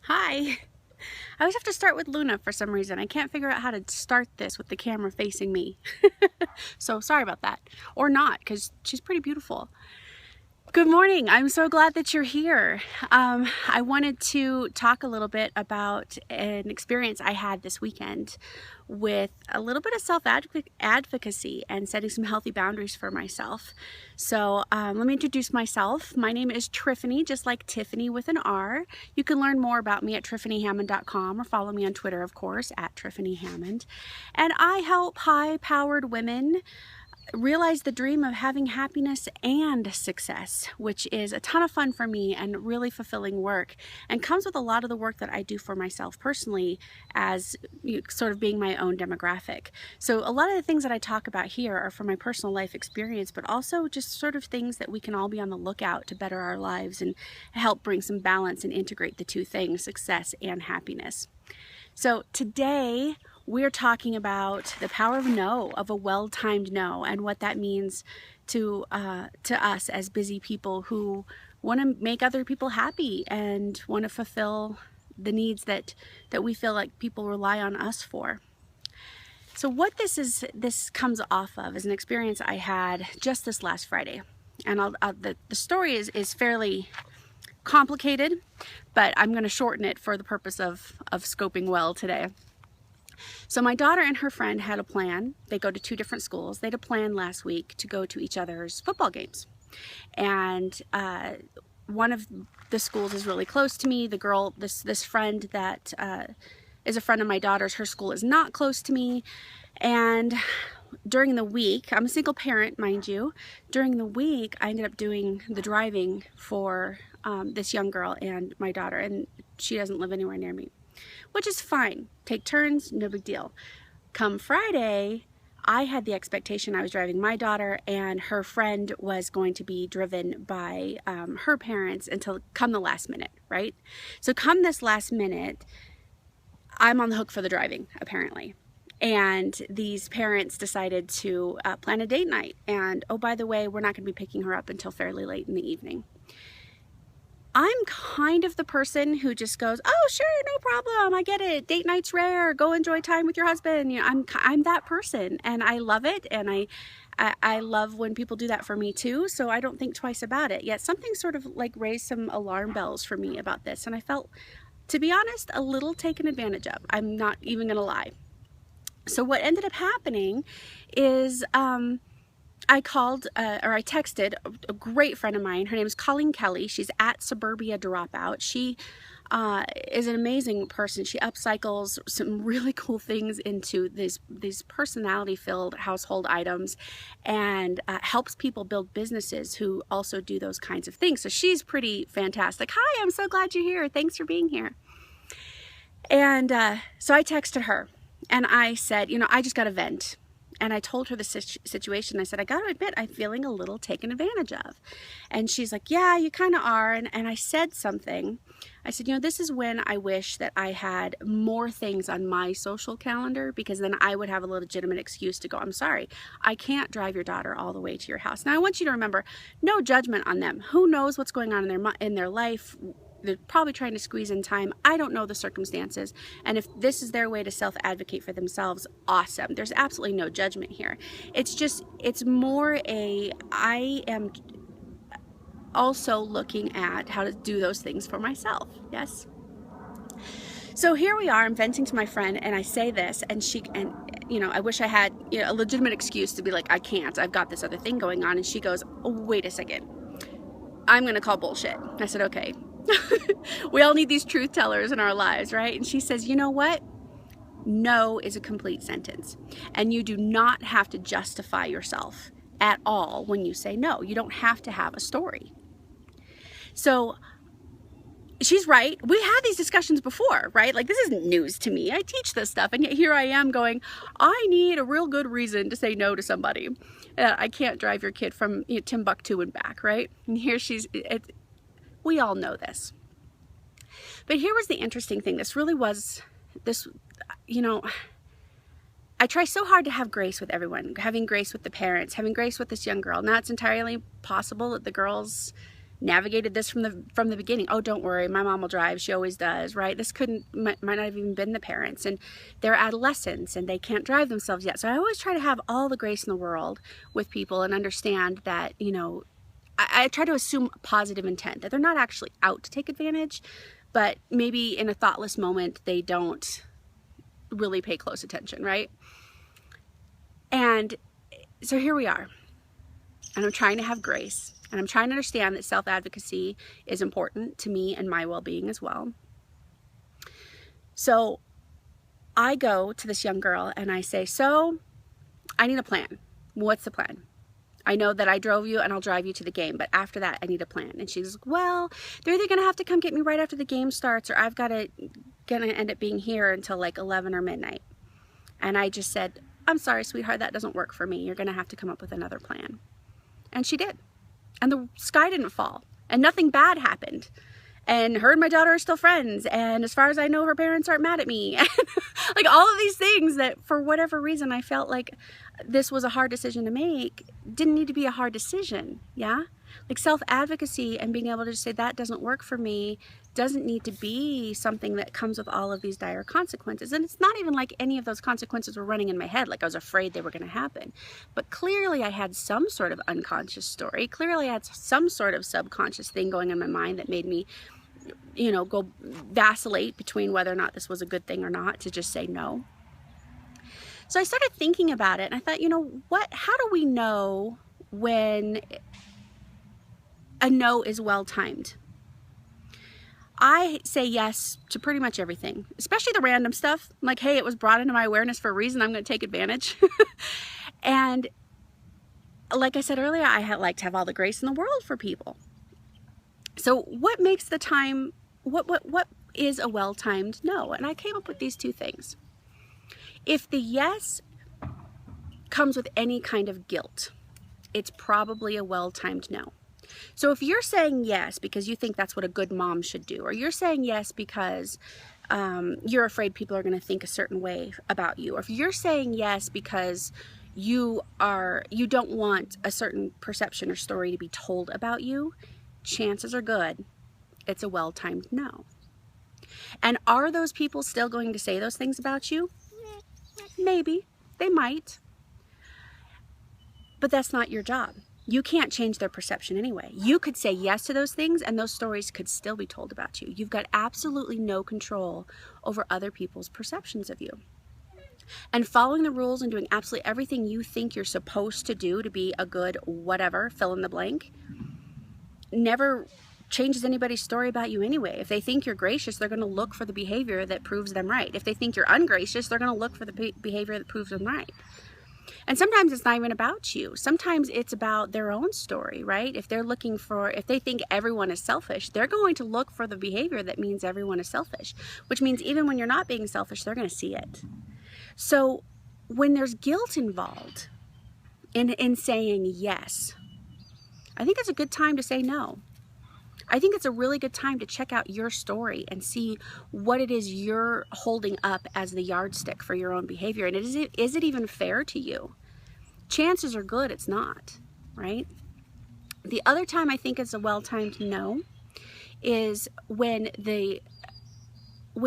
Hi. I always have to start with Luna for some reason. I can't figure out how to start this with the camera facing me. So sorry about that. Or not, because she's pretty beautiful. Good morning. I'm so glad that you're here. I wanted to talk a little bit about an experience I had this weekend with a little bit of self-advocacy and setting some healthy boundaries for myself. So let me introduce myself. My name is Triffany, just like Tiffany with an R. You can learn more about me at tiffanyhammond.com or follow me on Twitter, of course, at tiffanyhammond. And I help high-powered women realize the dream of having happiness and success, which is a ton of fun for me and really fulfilling work, and comes with a lot of the work that I do for myself personally as sort of being my own demographic. So a lot of the things that I talk about here are from my personal life experience, but also just sort of things that we can all be on the lookout to better our lives and help bring some balance and integrate the two things, success and happiness. So today we're talking about the power of no, of a well-timed no, and what that means to us as busy people who want to make other people happy and want to fulfill the needs that we feel like people rely on us for. So what this comes off of is an experience I had just this last Friday, and the story is fairly complicated, but I'm going to shorten it for the purpose of scoping well today. So my daughter and her friend had a plan. They go to two different schools. They had a plan last week to go to each other's football games. And one of the schools is really close to me. The girl, this friend that is a friend of my daughter's, her school is not close to me. And during the week, I'm a single parent, mind you, during the week I ended up doing the driving for this young girl and my daughter, and she doesn't live anywhere near me, which is fine. Take turns, no big deal. Come Friday, I had the expectation I was driving my daughter and her friend was going to be driven by her parents until come the last minute, right? So come this last minute, I'm on the hook for the driving, apparently. And these parents decided to plan a date night. And oh, by the way, we're not going to be picking her up until fairly late in the evening. I'm kind of the person who just goes, oh, sure, no problem. I get it. Date night's rare. Go enjoy time with your husband. You know, I'm that person, and I love it. And I love when people do that for me too. So I don't think twice about it. Yet something sort of like raised some alarm bells for me about this. And I felt, to be honest, a little taken advantage of. I'm not even going to lie. So what ended up happening is I called or I texted a great friend of mine. Her name is Colleen Kelly. She's at Suburbia Dropout. She is an amazing person. She upcycles some really cool things into these personality-filled household items and helps people build businesses who also do those kinds of things. So she's pretty fantastic. Hi, I'm so glad you're here. Thanks for being here. And so I texted her and I said, you know, I just got a vent. And I told her the situation. I said, I got to admit, I'm feeling a little taken advantage of. And she's like, yeah, you kind of are. And I said something. I said, you know, this is when I wish that I had more things on my social calendar, because then I would have a legitimate excuse to go, I'm sorry, I can't drive your daughter all the way to your house. Now, I want you to remember, no judgment on them. Who knows what's going on in their life? They're probably trying to squeeze in time. I don't know the circumstances. And if this is their way to self-advocate for themselves, awesome. There's absolutely no judgment here. It's just, it's more I am also looking at how to do those things for myself. Yes. So here we are, I'm venting to my friend and I say this and you know, I wish I had, you know, a legitimate excuse to be like, I can't, I've got this other thing going on. And she goes, oh, wait a second. I'm going to call bullshit. I said, okay. We all need these truth tellers in our lives, right? And she says, you know what? No is a complete sentence. And you do not have to justify yourself at all when you say no. You don't have to have a story. So she's right. We had these discussions before, right? Like, this isn't news to me. I teach this stuff. And yet here I am going, I need a real good reason to say no to somebody. I can't drive your kid from Timbuktu and back, right? And here we all know this. But here was the interesting thing. This really was, you know, I try so hard to have grace with everyone, having grace with the parents, having grace with this young girl. Now, it's entirely possible that the girl's navigated this from the beginning. Oh, don't worry, my mom will drive, she always does, right? This might not have even been the parents, and they're adolescents and they can't drive themselves yet. So I always try to have all the grace in the world with people and understand that, you know, I try to assume positive intent, that they're not actually out to take advantage, but maybe in a thoughtless moment they don't really pay close attention, right? And so here we are, and I'm trying to have grace, and I'm trying to understand that self-advocacy is important to me and my well-being as well. So I go to this young girl and I say, so I need a plan. What's the plan? I know that I drove you and I'll drive you to the game, but after that I need a plan. And she's like, well, they're either gonna have to come get me right after the game starts, or I've gonna end up being here until like 11 or midnight. And I just said, I'm sorry, sweetheart, that doesn't work for me. You're gonna have to come up with another plan. And she did. And the sky didn't fall, and nothing bad happened. And her and my daughter are still friends, and as far as I know, her parents aren't mad at me. Like all of these things that for whatever reason I felt like this was a hard decision to make didn't need to be a hard decision. Yeah, like self-advocacy and being able to just say that doesn't work for me doesn't need to be something that comes with all of these dire consequences. And it's not even like any of those consequences were running in my head, like I was afraid they were going to happen. But clearly I had some sort of unconscious story. Clearly I had some sort of subconscious thing going in my mind that made me, you know, go vacillate between whether or not this was a good thing or not, to just say no. So I started thinking about it, and I thought, you know what, how do we know when a no is well-timed? I say yes to pretty much everything, especially the random stuff. Like, hey, it was brought into my awareness for a reason, I'm going to take advantage. And like I said earlier, I like to have all the grace in the world for people. So what makes the time, what is a well-timed no? And I came up with these two things. If the yes comes with any kind of guilt, it's probably a well-timed no. So if you're saying yes because you think that's what a good mom should do, or you're saying yes because you're afraid people are going to think a certain way about you, or if you're saying yes because you don't want a certain perception or story to be told about you, chances are good it's a well-timed no. And are those people still going to say those things about you? Maybe. They might. But that's not your job. You can't change their perception anyway. You could say yes to those things and those stories could still be told about you. You've got absolutely no control over other people's perceptions of you. And following the rules and doing absolutely everything you think you're supposed to do to be a good whatever, fill in the blank, never changes anybody's story about you anyway. If they think you're gracious, they're going to look for the behavior that proves them right. If they think you're ungracious, they're going to look for the behavior that proves them right. And sometimes it's not even about you. Sometimes it's about their own story, right? If they think everyone is selfish, they're going to look for the behavior that means everyone is selfish, which means even when you're not being selfish, they're going to see it. So when there's guilt involved in saying yes, I think it's a good time to say no. I think it's a really good time to check out your story and see what it is you're holding up as the yardstick for your own behavior. And is it even fair to you? Chances are good it's not, right? The other time I think it's a well-timed no is when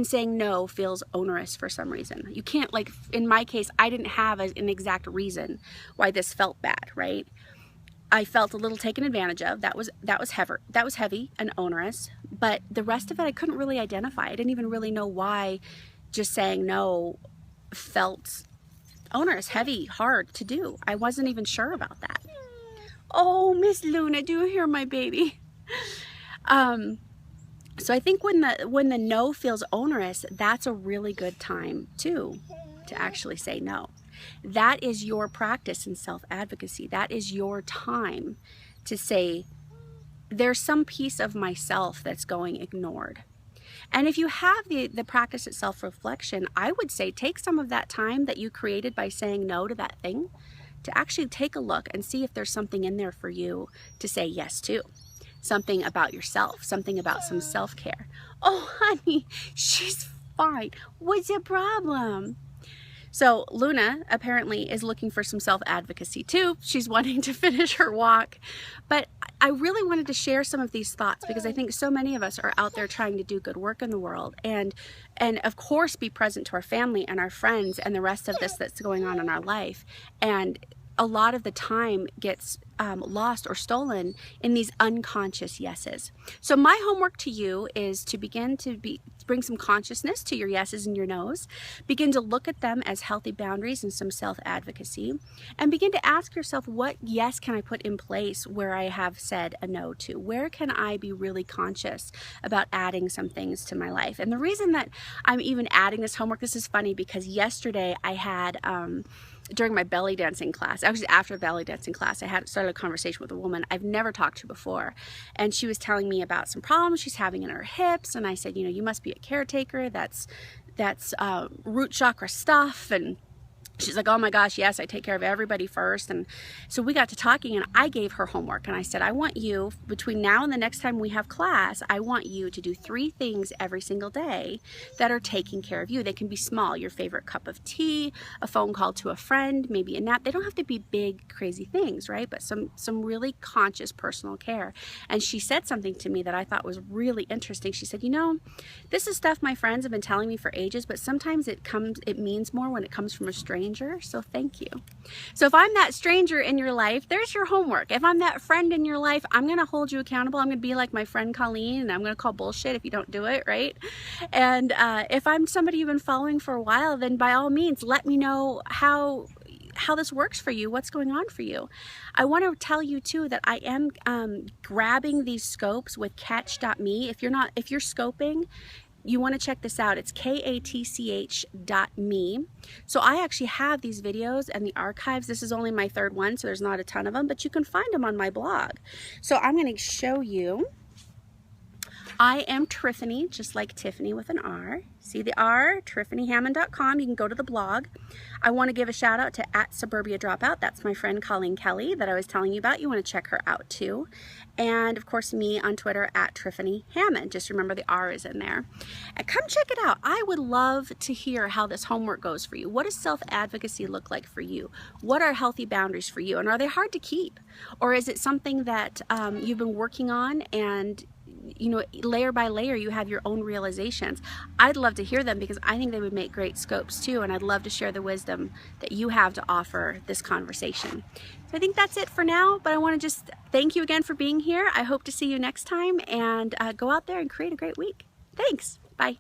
saying no feels onerous for some reason. You can't, like in my case, I didn't have an exact reason why this felt bad, right? I felt a little taken advantage of. That was heavy and onerous, but the rest of it I couldn't really identify. I didn't even really know why just saying no felt onerous, heavy, hard to do. I wasn't even sure about that. Oh, Miss Luna, do you hear my baby? So I think when the no feels onerous, that's a really good time too to actually say no. That is your practice in self-advocacy. That is your time to say, there's some piece of myself that's going ignored. And if you have the practice of self-reflection, I would say take some of that time that you created by saying no to that thing to actually take a look and see if there's something in there for you to say yes to. Something about yourself, something about some self-care. Oh, honey, she's fine. What's the problem? So Luna apparently is looking for some self-advocacy too. She's wanting to finish her walk. But I really wanted to share some of these thoughts because I think so many of us are out there trying to do good work in the world and of course be present to our family and our friends and the rest of this that's going on in our life. And a lot of the time gets lost or stolen in these unconscious yeses. So my homework to you is to begin to bring some consciousness to your yeses and your nos. Begin to look at them as healthy boundaries and some self-advocacy. And begin to ask yourself, what yes can I put in place where I have said a no to? Where can I be really conscious about adding some things to my life? And the reason that I'm even adding this homework, this is funny because yesterday I had during my belly dancing class, actually after the belly dancing class, I had started a conversation with a woman I've never talked to before. And she was telling me about some problems she's having in her hips. And I said, you know, you must be a caretaker. That's root chakra stuff. And she's like, oh my gosh, yes, I take care of everybody first. And so we got to talking and I gave her homework and I said, I want you, between now and the next time we have class, I want you to do 3 things every single day that are taking care of you. They can be small, your favorite cup of tea, a phone call to a friend, maybe a nap. They don't have to be big, crazy things, right? But some really conscious personal care. And she said something to me that I thought was really interesting. She said, you know, this is stuff my friends have been telling me for ages, but sometimes it means more when it comes from a stranger. So thank you. So if I'm that stranger in your life, there's your homework. If I'm that friend in your life, I'm going to hold you accountable. I'm going to be like my friend Colleen and I'm going to call bullshit if you don't do it, right? And if I'm somebody you've been following for a while, then by all means, let me know how this works for you, what's going on for you. I want to tell you too that I am grabbing these scopes with catch.me. If you're scoping, you want to check this out. It's katch.me. So I actually have these videos and the archives. This is only my 3rd one, so there's not a ton of them, but you can find them on my blog. So I'm going to show you. I am Triffany, just like Tiffany with an R. See the R? TriffanyHammond.com. You can go to the blog. I want to give a shout out to @SuburbiaDropout. That's my friend Colleen Kelly that I was telling you about. You want to check her out too. And of course me on Twitter @TriffanyHammond. Just remember the R is in there. And come check it out. I would love to hear how this homework goes for you. What does self-advocacy look like for you? What are healthy boundaries for you? And are they hard to keep? Or is it something that you've been working on and you know, layer by layer, you have your own realizations? I'd love to hear them because I think they would make great scopes too, and I'd love to share the wisdom that you have to offer this conversation. So I think that's it for now, but I want to just thank you again for being here. I hope to see you next time, and go out there and create a great week. Thanks. Bye.